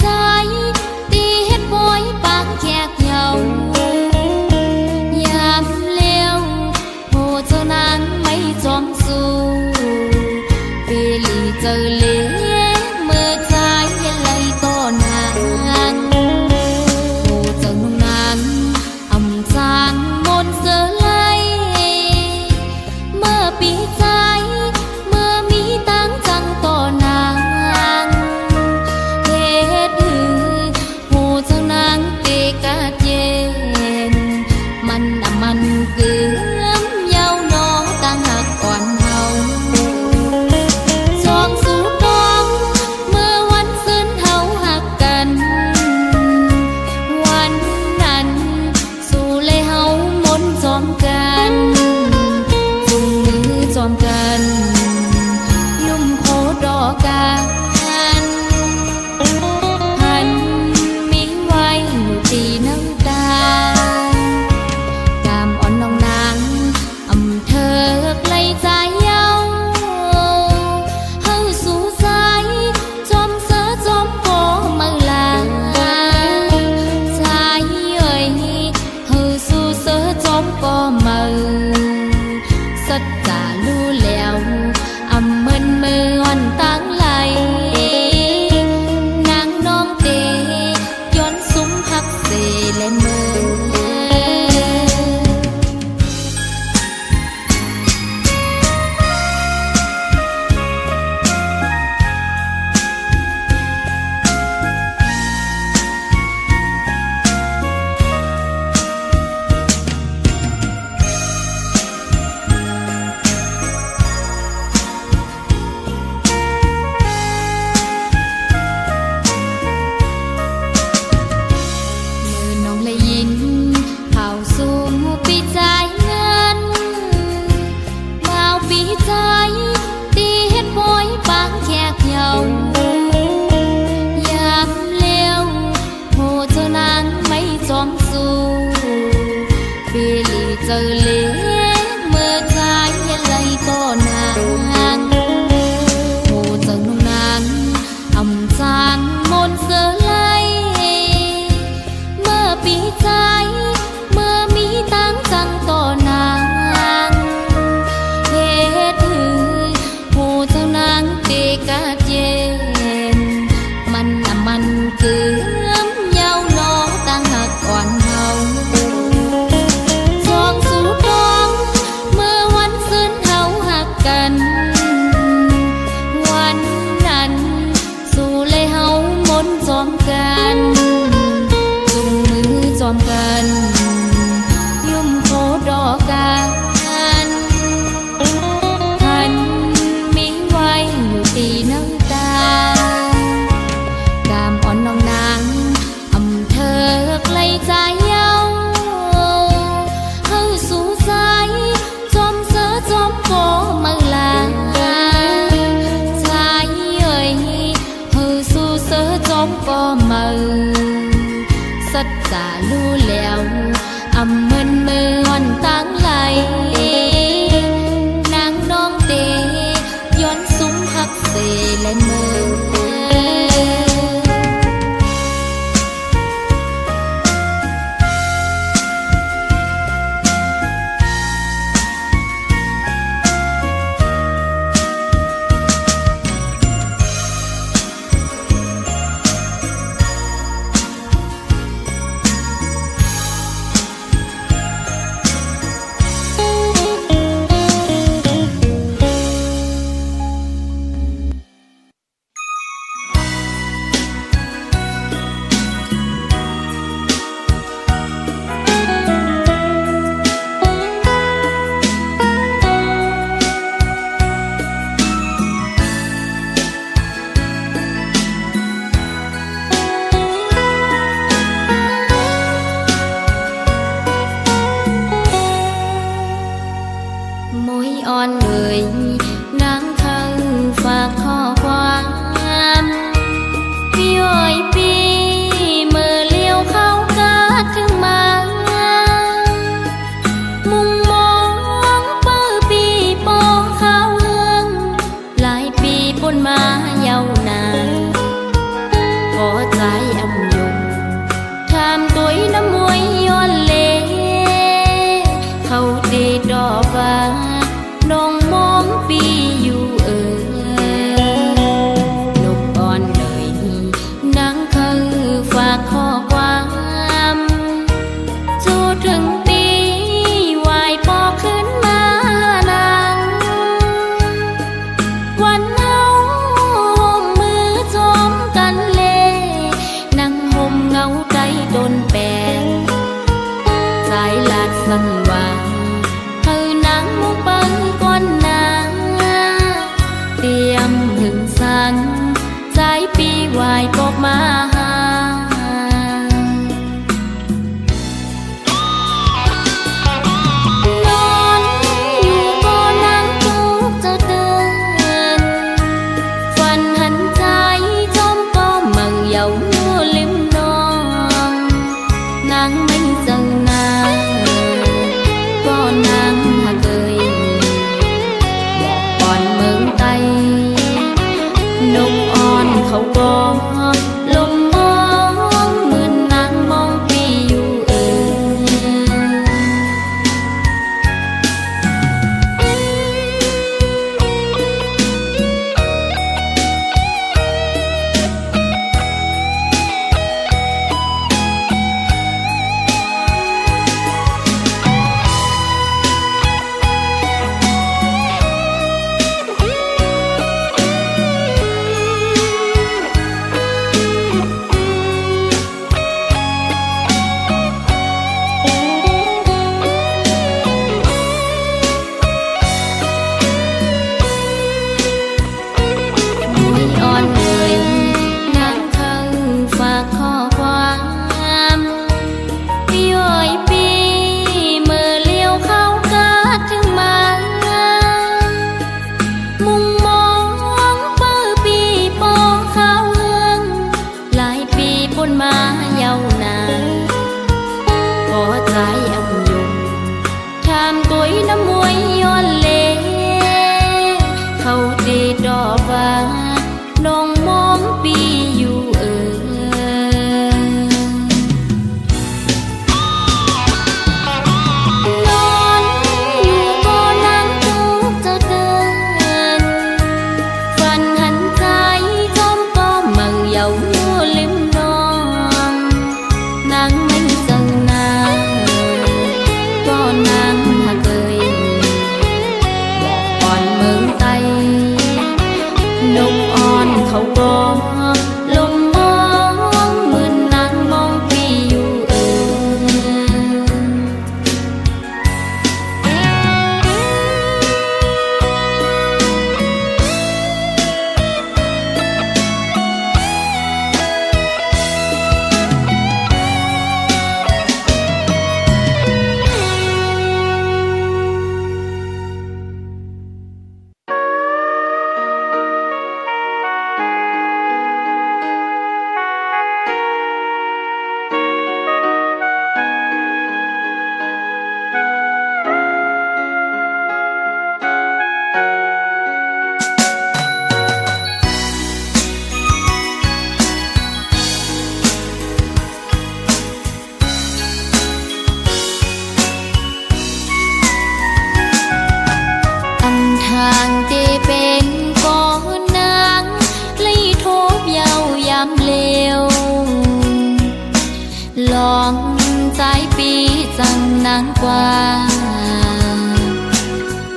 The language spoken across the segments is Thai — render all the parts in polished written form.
ใจตีเฮ็ดบอยปากแขกเหยายามเลี้ยวโหเจ้านางไม่จอมสู้เปลีเจอเลี้ยเมื่อใจไหลต่อนางโหเจ้านางอำจางมนเสือไหลเมื่อปีใจเมื่อมีตังจังต่อนางเฮ็ดหือโหเจ้านางเตกะเย็นมันเกือมเยาวนอต่างหักก่อนเฮาจองสู่กองเมื่อวันซึ้นเฮาหักกันวันนั้นสู่เลยเฮามนจอมกันจุงมือจอมกันลุ่มโคดอกกันพันมีไว้อยู่ที่น้ำตาใจเยาเฮาสู่ใจจอมเสือจอมโกมาลาใจเอ่ยเฮาสู่เสือจอมโกมาสัจจารู้แล้วอำเมินมืออ่อนตั้งไหลนางน้องเตย้อนซุ้มพักเสและมือเจอเลี้ยเมื่อใจไหลต่อนางโหเจ้านางอำจางมนเสือไหลเมื่อปีใจเมื่อมีตังจังต่อนางเฮ็ดหือโหเจ้านางเตกะเย็นมันเกือมเยาวนอต่างหักก่อนเฮากันวันนั้นสู่เลยเฮามนจอมกันจุงมือจอมกันยุ่มโคดอกกันทันมีไว้อยู่ที่น้ำตากามอ่อนน้องนางอำเธอไกลใจเยาเฮาสู่ใจจอมเสือจอมโกมาลาใจเอ่ยเฮาสู่เสือจอมโกมาสัจจารู้แล้วอำเมินมืออ่อนตั้งไหลนางน้องเตย้อนซุ้มพักเสและมือ วายกบมาหา นอนอยู่บ่นั่งจุกเจ้าตื่นฝันหันใจจอมก็มั่งเหยาลิมนองนางไม่เจอนางก็นางหาเกยบอกก่อนเมืองไตนกอ่อนเขาก็ลมมองเหมือนนางมองปีอยู่อ่อนเลยนางเข้าฝากข้อความย้อยปีเมื่อเลี้ยวเข้ากาดถึงมามุงมองเปิดปีปอข้าวเฮืองหลายปีพ้นมาเยาวนานพอใจอับยุงทำกุยน้ำมวยย้อนเลเขาดีดอกว่าน้องมองปีอยู่นอนอยู่บ่นั่งจุกเจ้าตื่นฝันหันใจจอมก็มั่งเหยาลิมนองนางไม่เจอนางก็นางหาเกยบอกก่อนเมืองไตนกอ่อนเขาก็ลมมองเหมือนนางมองปีอยู่อันทางที่เป็นก้อนนางเลยทบเยาวยามเลวลองใจปีจังนางกว่า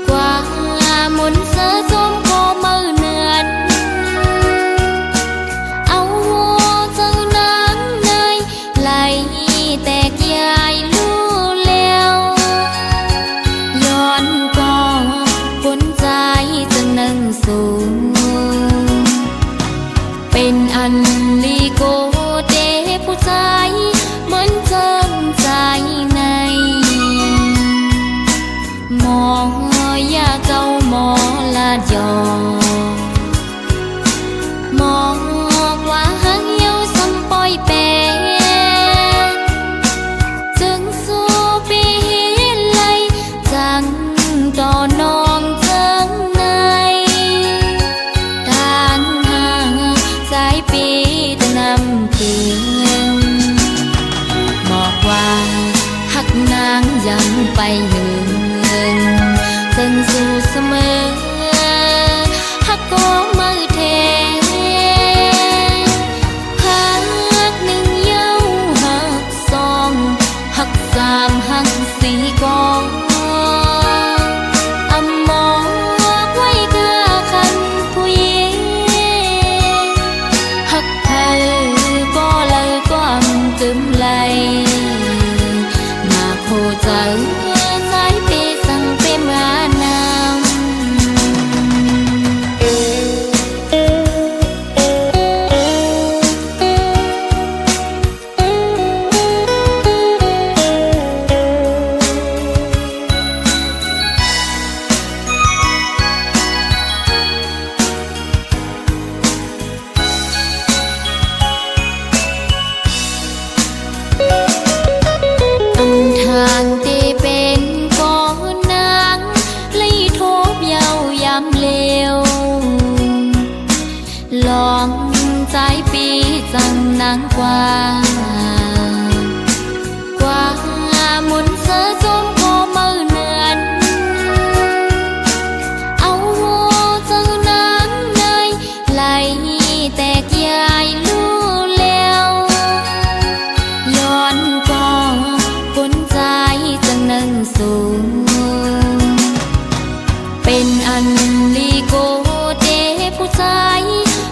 กว่ามุนเสือจมก็มือเนือนเอาหัวเจ้านางในไหลแตกยายลู่แล้วย้อนก็ผลใจจังนั่งสูงเป็นอันลีโกเดผู้ใจเหมือนเจิมใจในหมอยาเจ้าหมอลาดยอหมอกว่าหังเยาสัมปอยแปจึงสู้ปีไลจังต่อนองเจิงในทานหางสายปีตะนำเพียงบอกว่าหักนางยังไปหนึ่งจึงสู้เสมอหักก็มือเทหักหนึ่งเย้าหักสองหักสามหักสี่กองอำมองไว้กาคันผู้หญิงหักเธอก็เลยก็ตึมไหลมาโคใจสายปีสั่งเป็นมานำ จังนางกว่ามุนเสือจมก็มือเนือนเอาเจ้านางเนยไหลแตกยายลู่แล้วย้อนก็คนใจจังนั่งสูงเป็นอันลีโกเดผู้ชาย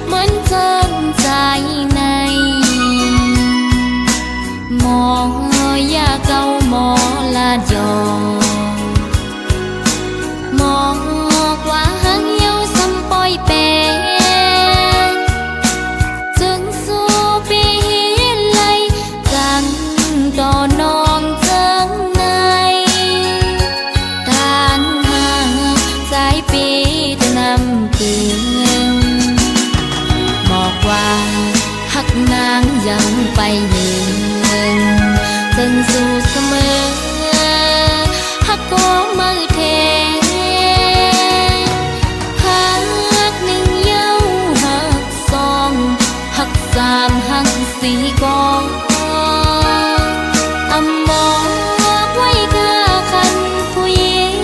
เหมือนเจิมใจในหมอยาเก่าหมอลาดยอหมอกว่าหังเยาสำปอยเป็นจึงสู้ปีไหลจังต่อนองเจิงในทานหาสายปีตะนำตึงบอกว่าหักนางยังไปยืนจึงสู้เสมอหักก็มือเทหักหนึ่งเย้าหักสองหักสามหักสี่กองอำบอกไว้ข้าคันผู้หญิง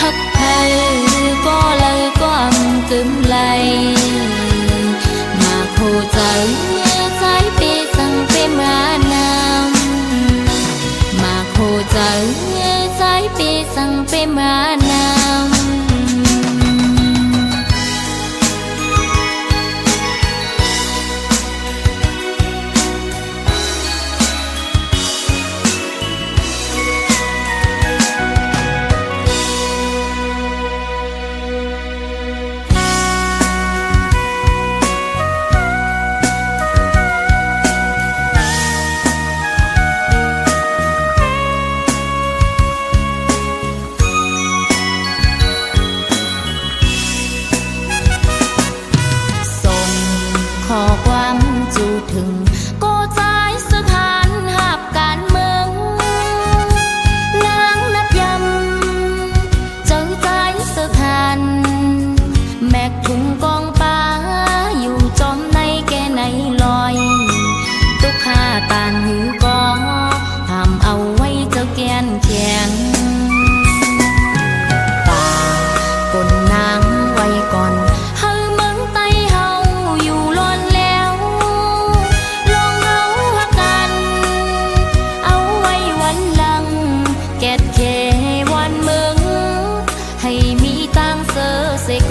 หักใครก็เลยก็อำกึมไหลมาโคใจสายเปสังเปมานำมาโคใจสายเปสังเปมานำขอความจูถึงก็ใจสถานหาบการเมืองนางนับยำเจอใจสถานแมกถุงกองป้าอยู่จอมในแก่ในลอยตุกข้าตานหือกอทำเอาไว้เจ้าแกนแข็งป่ากนนางไว้ก่อน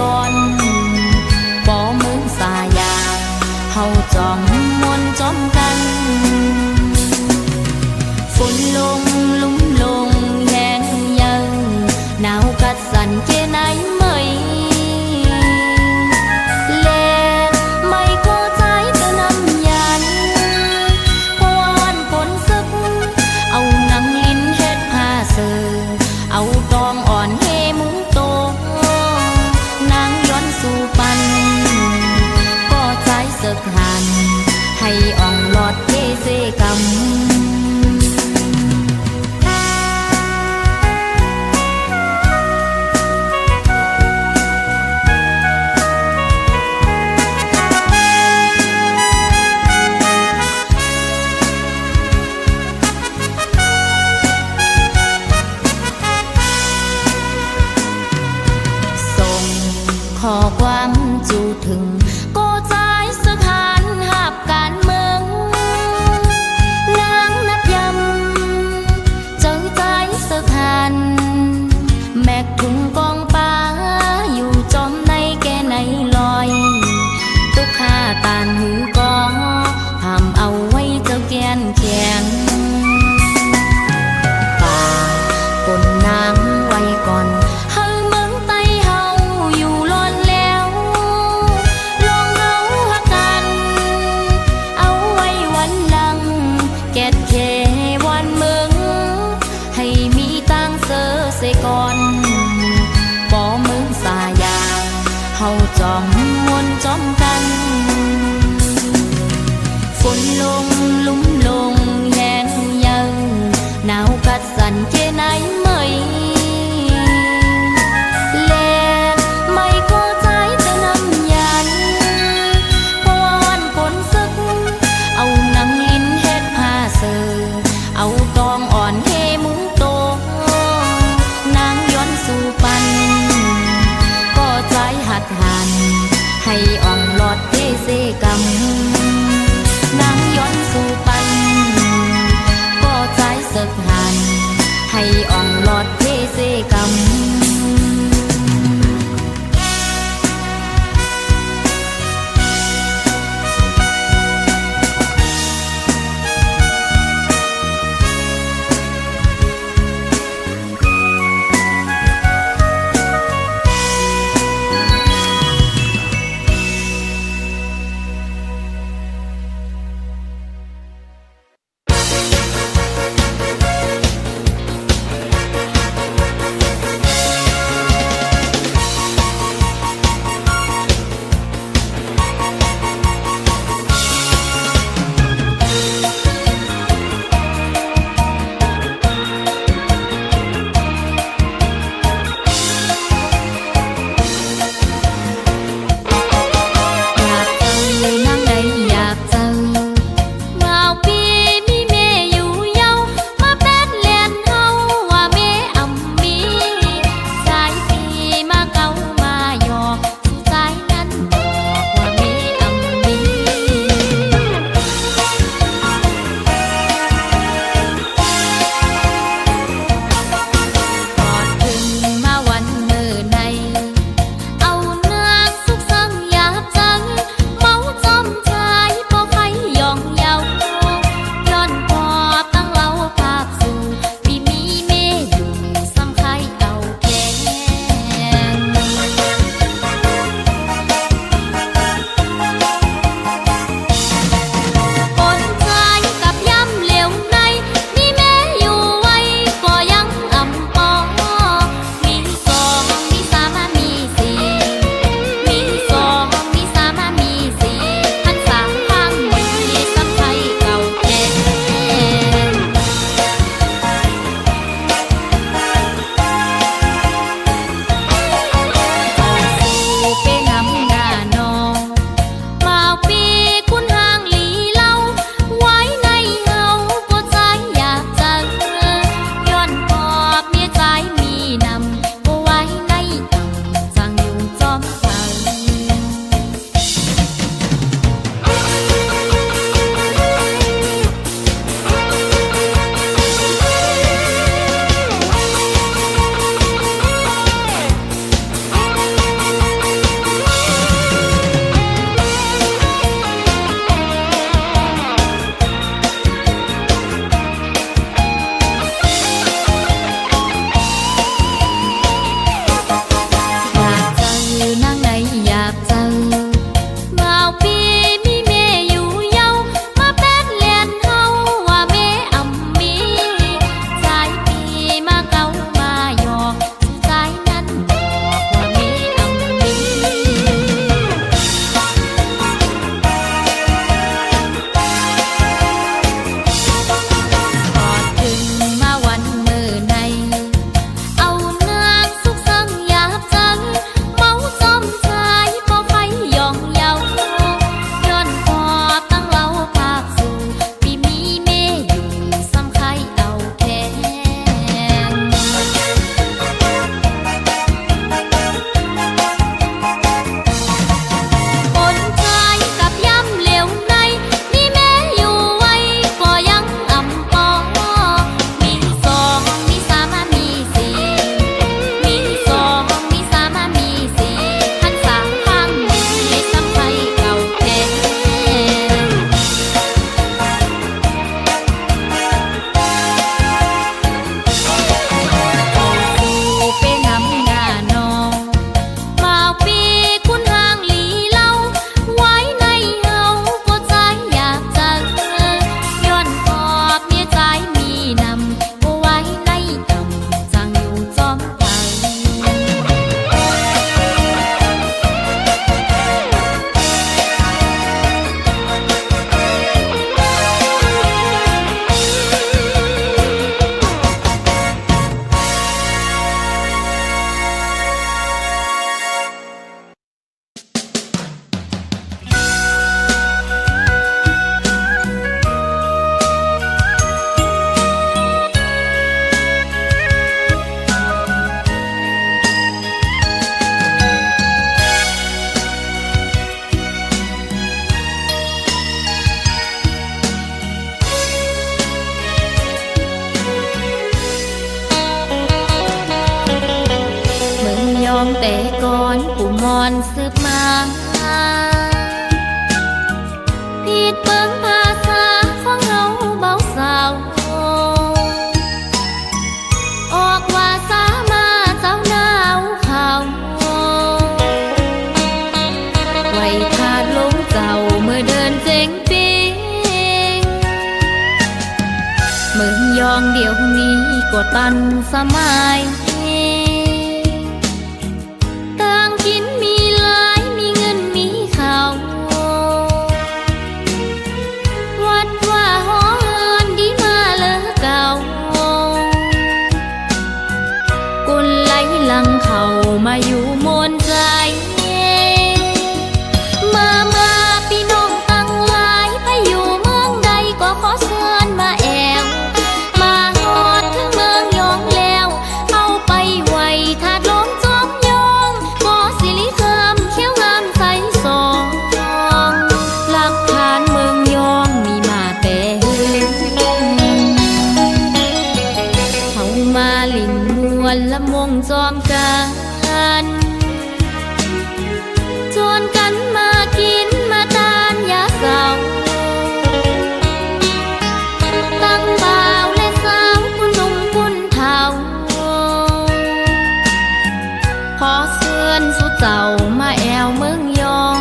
ก่อนบ่มึงสายาเฮาจอมมวนจอมกันฝนลงลุ่มลงแห้งยังหนาวกัดสั่นแค่ไหนไม่เล่ไม่ก็ใจจะนำยันพวนฝนซึกเอาหนังลิ้นเฮ็ดผ้าเสือเอาตองอ่อนเฮมุงโตสู่ปันก็ใจเสกหันให้อ่องหลอดเทเสกำขอความจูถึงก็ใจสถานหาบการเมืองนางนับยำเจอใจสถานแมกถุงกองป้าอยู่จอมในแก่ในลอยตุกข้าตานหือกอทำเอาไว้เจ้าแกนแข็งป่ากนนางไว้ก่อนก่อนบ่มึงสายาเฮาจอมมวนจอมกันฝนลงลุ่มลงแห้งยังหนาวกัดสั่นแค่ไหนไม่เล่ไม่ก็ใจจะนำยันพว ก่อนปู่มอนสืบมาผิดเบิ่งภาษาของเฮาเบาสาวออกว่าสามาเจ้าหนาวเขาไว้ทาดลงเจ้าเมื่อเดินเจ๋งปิงเมืองยองเดี๋ยวนี้ก็ตันสมัยต่างกินมีหลายมีเงินมีข้าววัดว่าหอเฮินดีมาเลอเก่ากุนไหลหลังเขามาอยู่มนใจมาพี่น้องตั้งหลายไปอยู่เมืองใดก็ขอเชิญมาแอวมาฮอดถึงเมืองยองแล้วเอาไปไว้ถาดลมจอมยองหมอสิริเคิมเขียวงามใสสองหลักฐานเมืองยองมีมาแต่เขามาลินมวนละมงจอมกันชวนกันมากินมาทานยาเศร้าตั้งบ่าวและสาวคุณหนุ่มคุณเฒ่าขอเชิญสู่เจ้ามาแอวเมืองยอง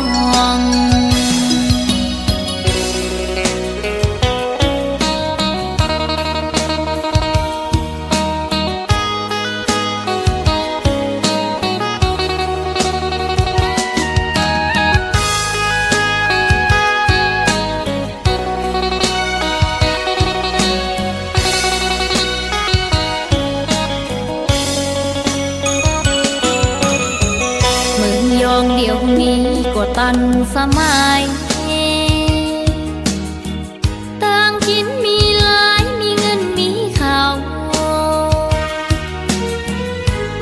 ยองเดี๋ยวนี้ก็ตันสมัยต่างกินมีหลายมีเงินมีข้าว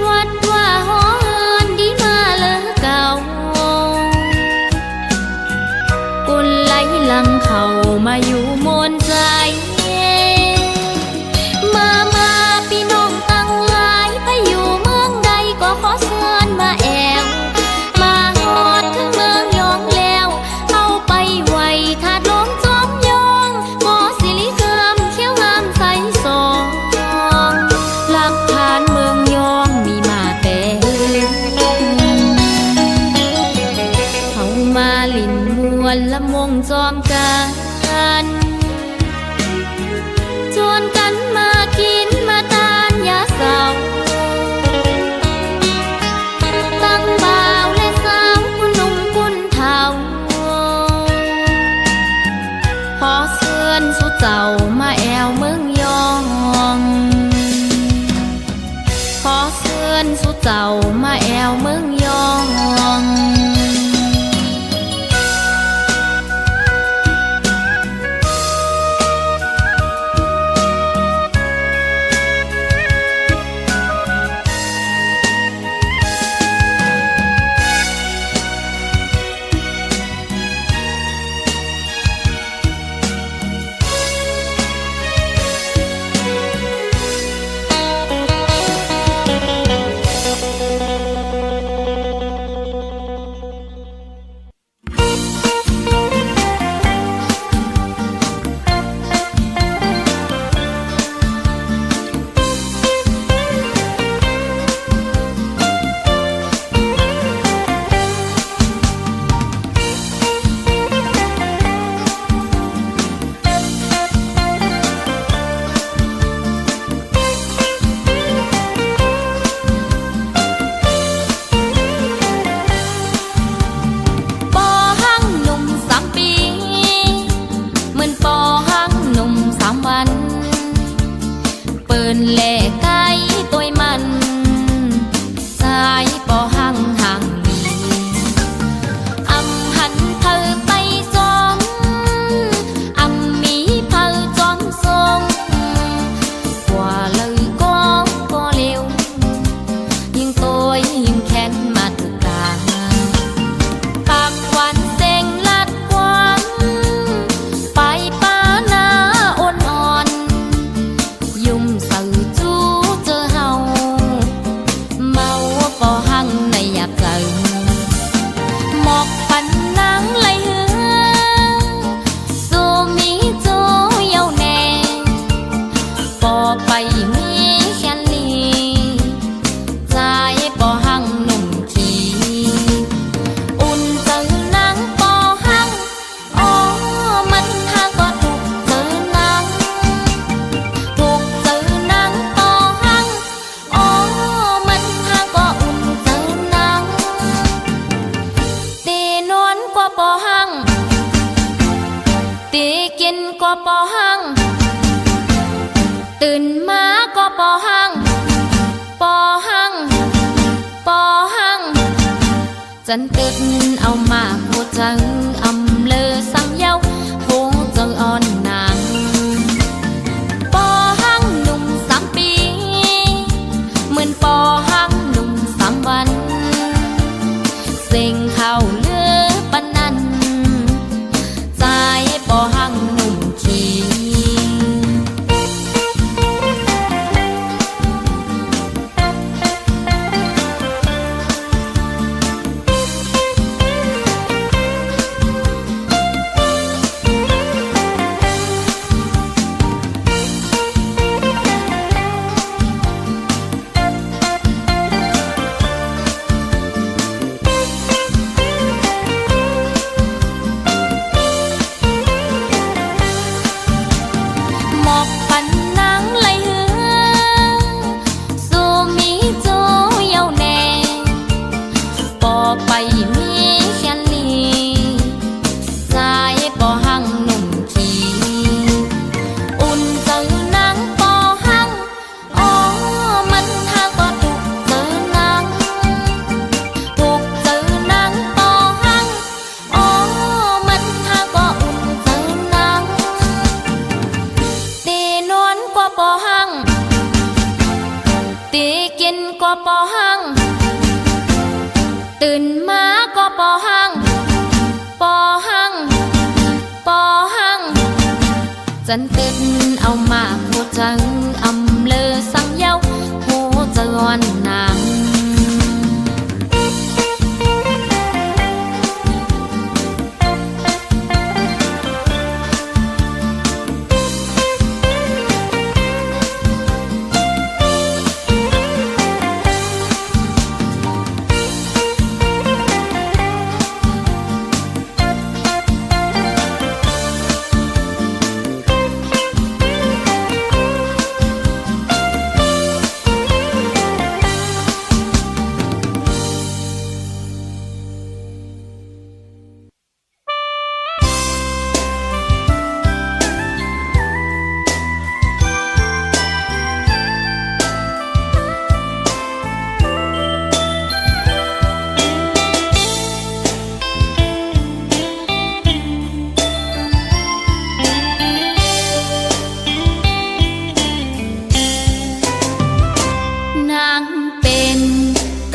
วัดว่าหอเฮินดีมาเลอเก่ากุนไหลหลังเขามาอยู่มนใจมาพี่น้องตั้งหลายไปอยู่เมืองใดก็ขอเชิญมาแอวถึงเมืองยองแล้วเอาไปไว้ถาดลมจอมยองหมอสิริเคิมเขียวงามใสสองหลักฐานเมืองยองมีมาแต่เขามาลินมวนละมงจอมกันชวนกันมากินมาทานยาเศร้าตั้งบ่าวและสาวคุณหนุ่มคุณเฒ่าขอเชิญสู่เจ้ามาแอวเมืองยองขอเชิญสู่เจ้ามาแอวเมืองยอง เ ตีกินก็ปอหังตื่นมาก็ปอหังปอหังปอหังจันตึกเอามาพูดจังอำเลอสังเยาคงจังอ่อนนางปอหังหนุ่ม3 ปีเหมือนปอหังหนุ่ม3 วันเสียงเข้าเลือปนนั้นใจปอหังหนุ่มขี้ไปมีแค่นี้ใจปอหังหนุ่มขี้อุ่นเจอนางปอหังอ๋อมันทางก็ถูกเจอนางถูกเจอนางปอหังอ๋อมันทางก็อุ่นเจอนางตีนวลกว่าปอหังตีกินกว่าปอหังตื่นมาก็ปอหังปอหังปอหังจันตึกเอามาพูดจังอำเลอสังเยาหูจะอ่อนนาง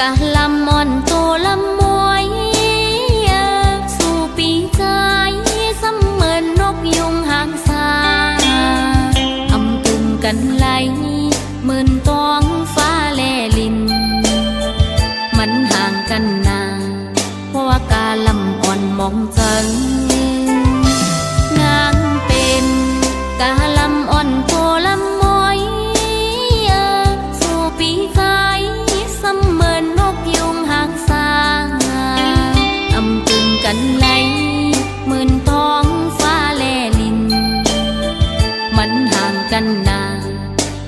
กะลำมอนตัวลำมวยสู่ปีใจเสมือนนกยุงหางสาอำตึงกันไหลเหมือนตองฟ้าแลลินมันห่างกันนานเพราะว่ากาลำอ่อนมองจังนางเป็นกะลำอ่อนตัวลำมวยสู่ปีใจเสมือนนกยุงหางสาอำตึงกันไหลเหมือนท้องฟ้าแลลินมันห่างกันนาน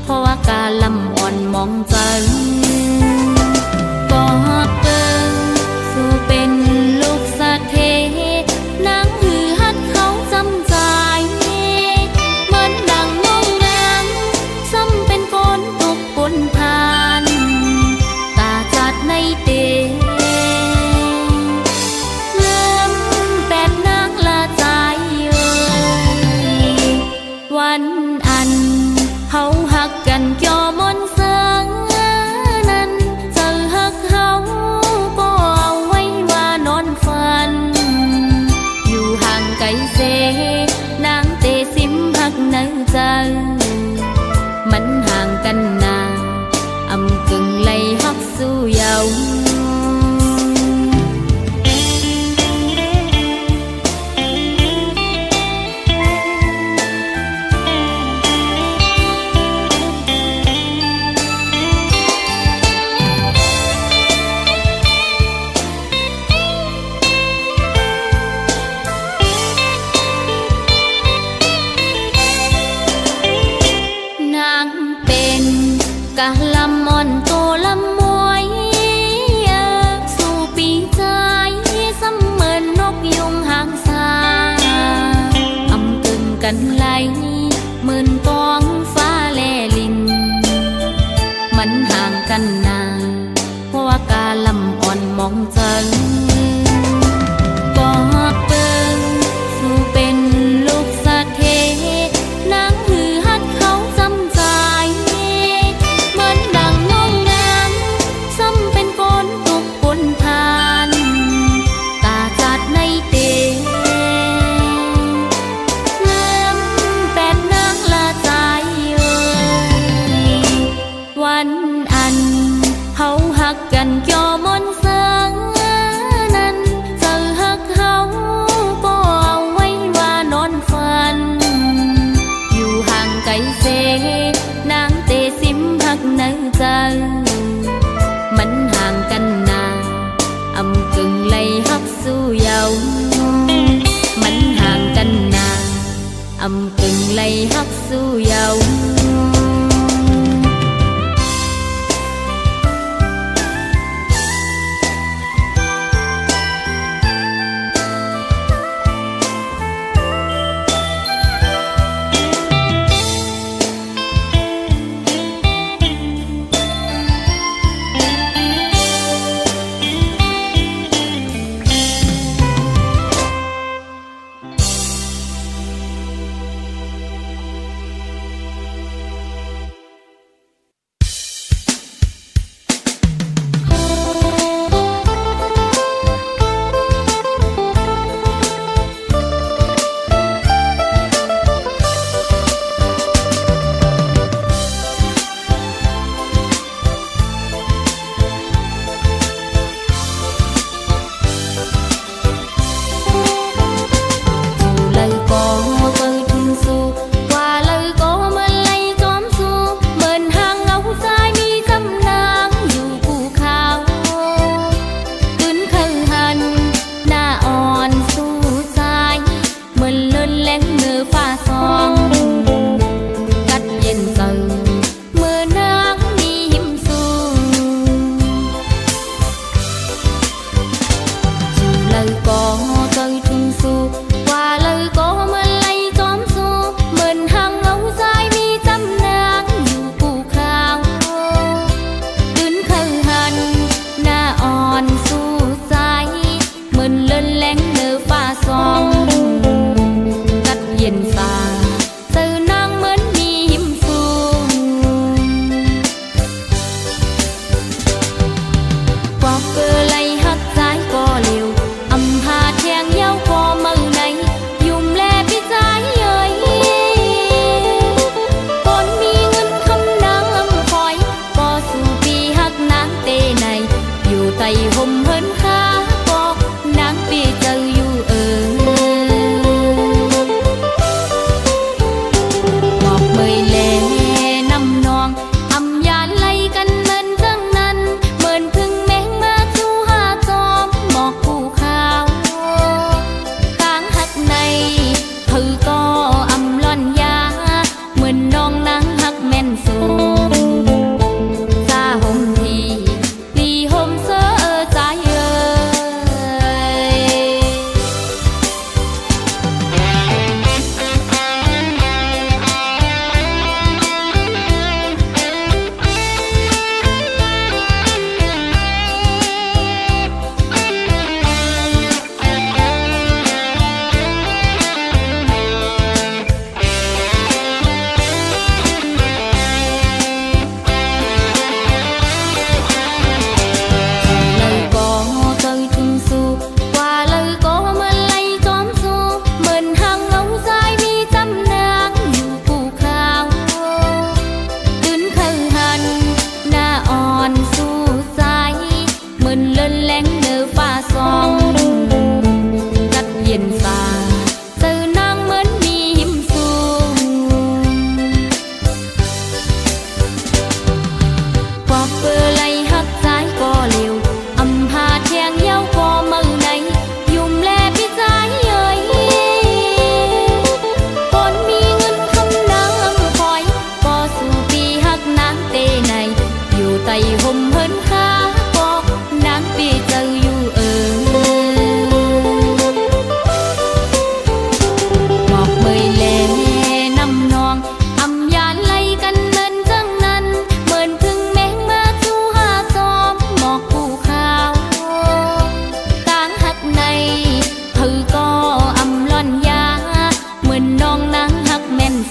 เพราะว่ากาลำอ่อนมองจันก็เปิงสู่เป็นลูกสะเทนางหือฮัดเขาจำใจเหมือนดังมองแดงซ้ำเป็นฝนตกบนทานตาจัดในเตเริ่มแปดนางละใจวันอันเฮาหักกันเกี่ยวมนเสือง กันไหลหมื่นปองฟ้าแลลินมันห่างกันนานเพราะว่ากาลำอ่อนมองจังกอดเปิงสู่เป็นลูกสะเทนางหือฮัดเขาจำใจเหมือนดังน้องงานซ้ำเป็นฝนตกบนทานตาจัดในเตงามแปดนางละใจวันอันเฮาหักกันยอมนเสืองนั้นเจอหักเฮาก็เอาไว้ว่านอนฝันอยู่ห่างไกลเสนางเตสิมหักในใจมันห่างกันนานอำกึ่งไลหักสู้เยามันห่างกันนานอำกึ่งไลหักสู้เยาเย็นฟ้า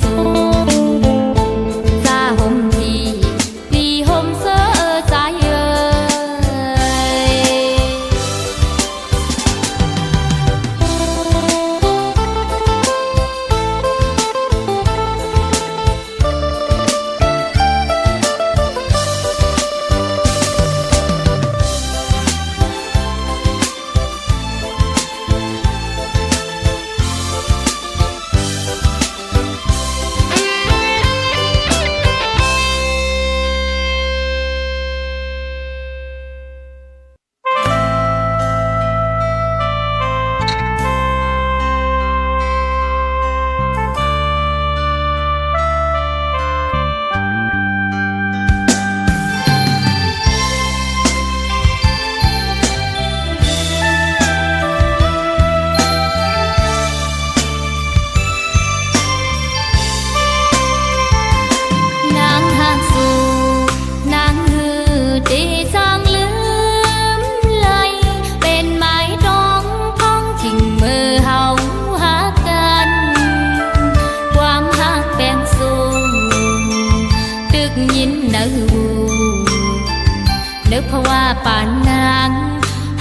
สูงซาห่มทีลีห่มเสื้อใจนึกเพราะว่าป่านนาง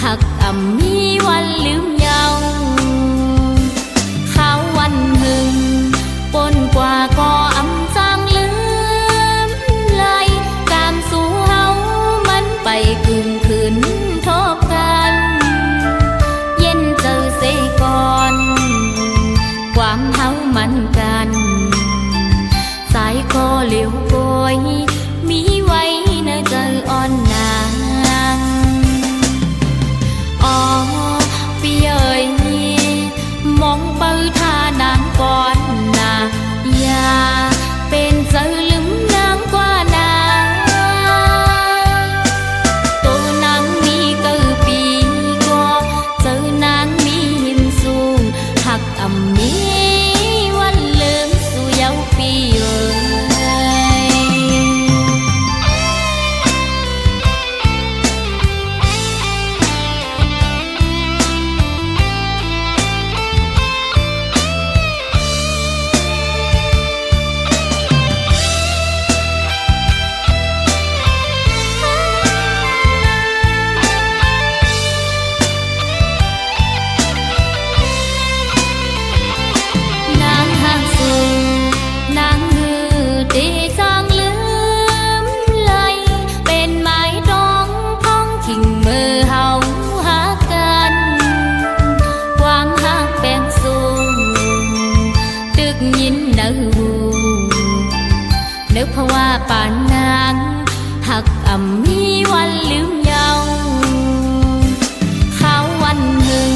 หักอ่ำมีวันลืมเยาข้าววันหึงปนกว่าก็อ่ำจางลืมไหลกามสู่เฮามันไปกึ่งคืนทบกันเย็นเจอเสก่อนความเฮามันกันสายคอเหลียวโกยมีไว้เนอเจออ่อนนางอ๋อพี่เอ๋ยมองเปิดท่านางก่อนนะอย่าเป็นเจอลืมนางกว่านางตัวนางมีเกือปีก็เจอนางมีหิมสูงหักอ่ำมีวันลืมสู่เยาปีเอ๋ยนึกเพราะว่าป่านนางหักอ่ำมีวันลืมเยาข้าววันหึง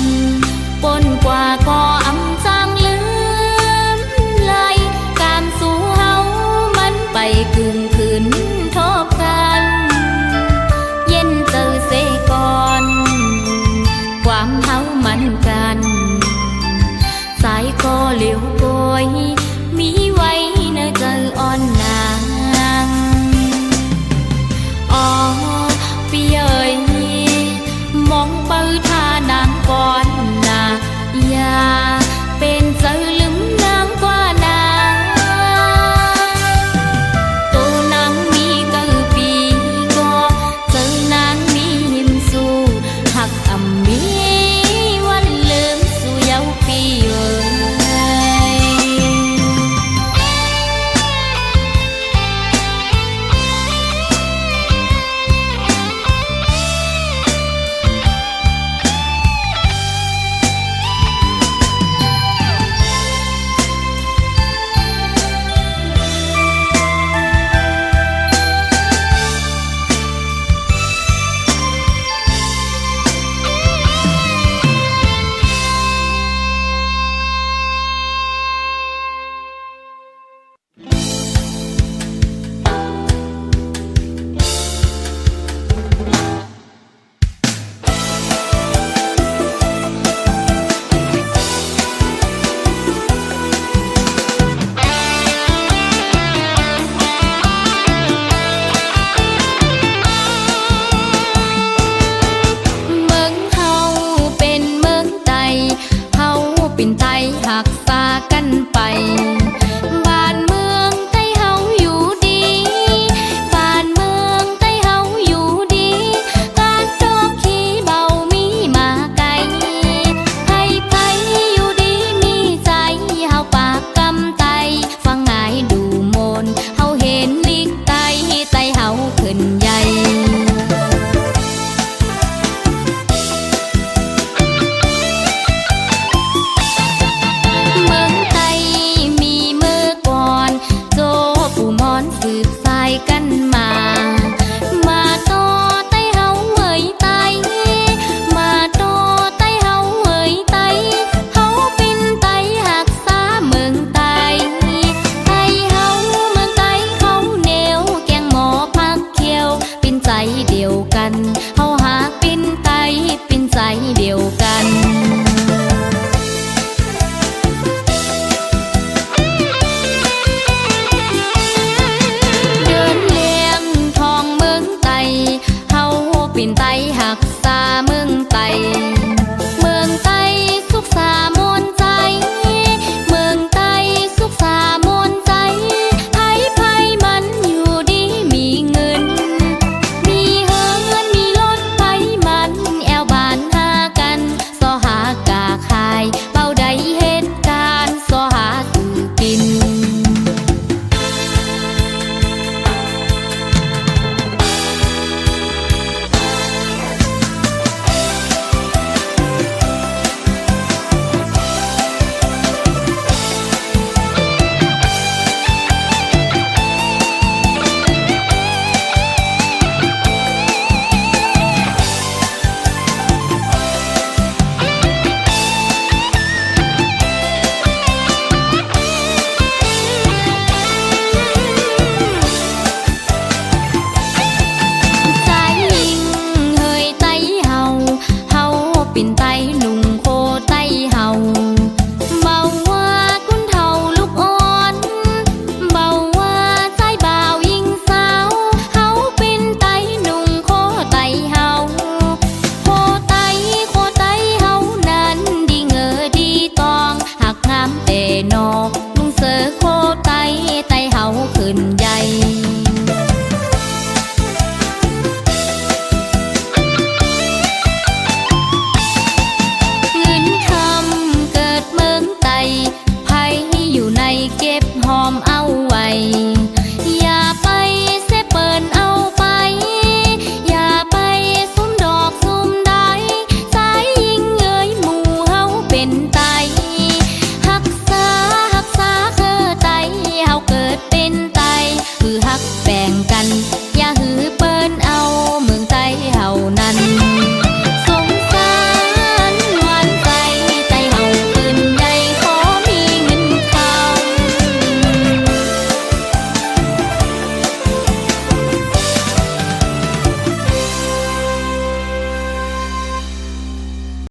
ปนกว่าก็อ่ำจางลืมไหลกามสู่เฮามันไปกึ่งคืนทบกันเย็นเจอเสก่อนความเฮามันกันสายคอเหลียวโกยมีไว้เนอเจออ่อนนางอ๋อ เก็บหอมเอาไว้